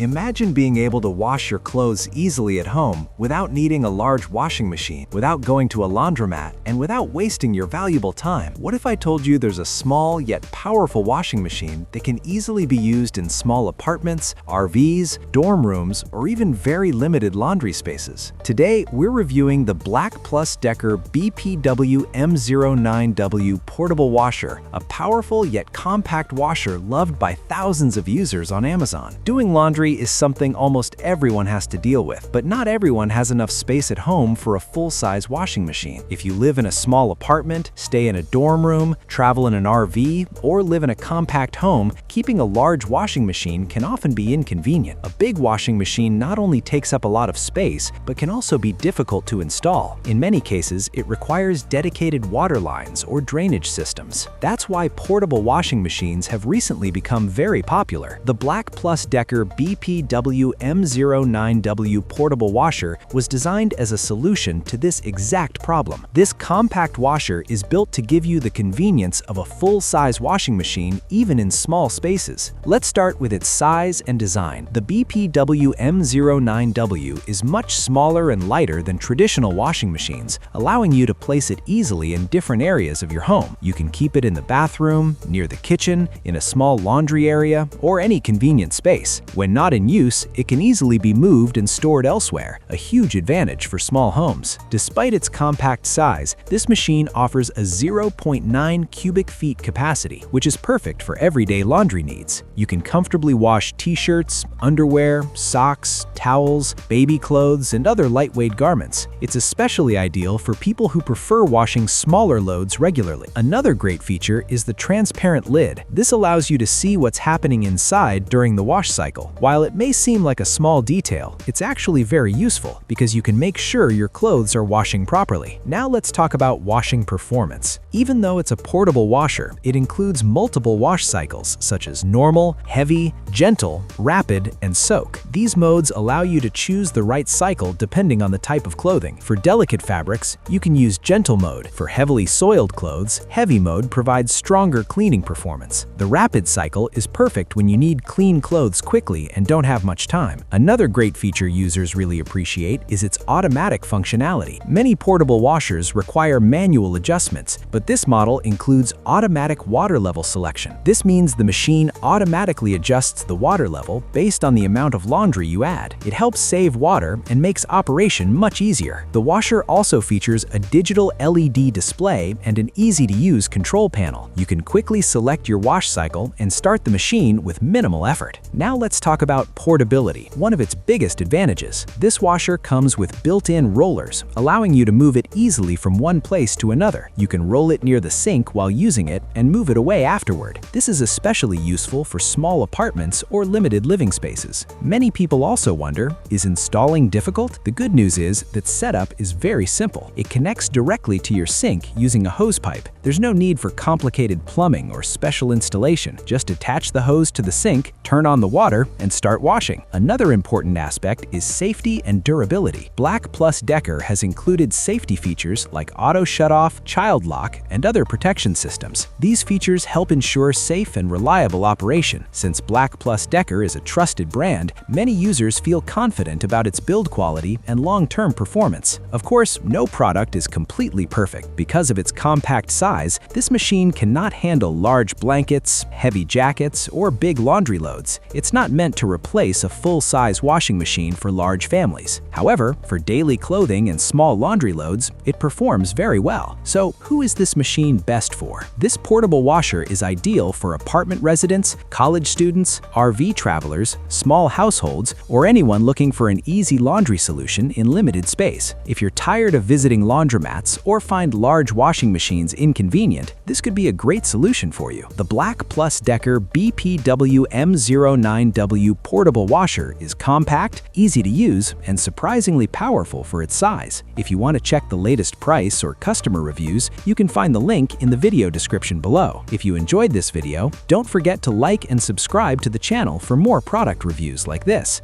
Imagine being able to wash your clothes easily at home without needing a large washing machine, without going to a laundromat, and without wasting your valuable time. What if I told you there's a small yet powerful washing machine that can easily be used in small apartments, RVs, dorm rooms, or even very limited laundry spaces? Today, we're reviewing the BLACK+DECKER BPWM09W portable washer, a powerful yet compact washer loved by thousands of users on Amazon. Doing laundry is something almost everyone has to deal with, but not everyone has enough space at home for a full-size washing machine. If you live in a small apartment, stay in a dorm room, travel in an RV, or live in a compact home, keeping a large washing machine can often be inconvenient. A big washing machine not only takes up a lot of space, but can also be difficult to install. In many cases, it requires dedicated water lines or drainage systems. That's why portable washing machines have recently become very popular. The BLACK+DECKER BPWM09W portable washer was designed as a solution to this exact problem. This compact washer is built to give you the convenience of a full-size washing machine even in small spaces. Let's start with its size and design. The BPWM09W is much smaller and lighter than traditional washing machines, allowing you to place it easily in different areas of your home. You can keep it in the bathroom, near the kitchen, in a small laundry area, or any convenient space. When not in use, it can easily be moved and stored elsewhere, a huge advantage for small homes. Despite its compact size, this machine offers a 0.9 cubic feet capacity, which is perfect for everyday laundry needs. You can comfortably wash t-shirts, underwear, socks, towels, baby clothes, and other lightweight garments. It's especially ideal for people who prefer washing smaller loads regularly. Another great feature is the transparent lid. This allows you to see what's happening inside during the wash cycle. While it may seem like a small detail, it's actually very useful because you can make sure your clothes are washing properly. Now let's talk about washing performance. Even though it's a portable washer, it includes multiple wash cycles such as normal, heavy, gentle, rapid, and soak. These modes allow you to choose the right cycle depending on the type of clothing. For delicate fabrics, you can use gentle mode. For heavily soiled clothes, heavy mode provides stronger cleaning performance. The rapid cycle is perfect when you need clean clothes quickly and don't have much time. Another great feature users really appreciate is its automatic functionality. Many portable washers require manual adjustments, but this model includes automatic water level selection. This means the machine automatically adjusts the water level based on the amount of laundry you add. It helps save water and makes operation much easier. The washer also features a digital LED display and an easy-to-use control panel. You can quickly select your wash cycle and start the machine with minimal effort. Now let's talk about portability, one of its biggest advantages. This washer comes with built-in rollers, allowing you to move it easily from one place to another. You can roll it near the sink while using it and move it away afterward. This is especially useful for small apartments or limited living spaces. Many people also wonder, is installing difficult? The good news is that setup is very simple. It connects directly to your sink using a hose pipe. There's no need for complicated plumbing or special installation. Just attach the hose to the sink, turn on the water, and start washing. Another important aspect is safety and durability. BLACK+DECKER has included safety features like auto shutoff, child lock, and other protection systems. These features help ensure safe and reliable operation. Since BLACK+DECKER is a trusted brand, many users feel confident about its build quality and long-term performance. Of course, no product is completely perfect. Because of its compact size, this machine cannot handle large blankets, heavy jackets, or big laundry loads. It's not meant to replace a full-size washing machine for large families. However, for daily clothing and small laundry loads, it performs very well. So, who is this machine best for? This portable washer is ideal for apartment residents, college students, RV travelers, small households, or anyone looking for an easy laundry solution in limited space. If you're tired of visiting laundromats or find large washing machines inconvenient, this could be a great solution for you. The BLACK+DECKER BPWM09W portable washer is compact, easy to use, and surprisingly powerful for its size. If you want to check the latest price or customer reviews, you can find the link in the video description below. If you enjoyed this video, don't forget to like and subscribe to the channel for more product reviews like this.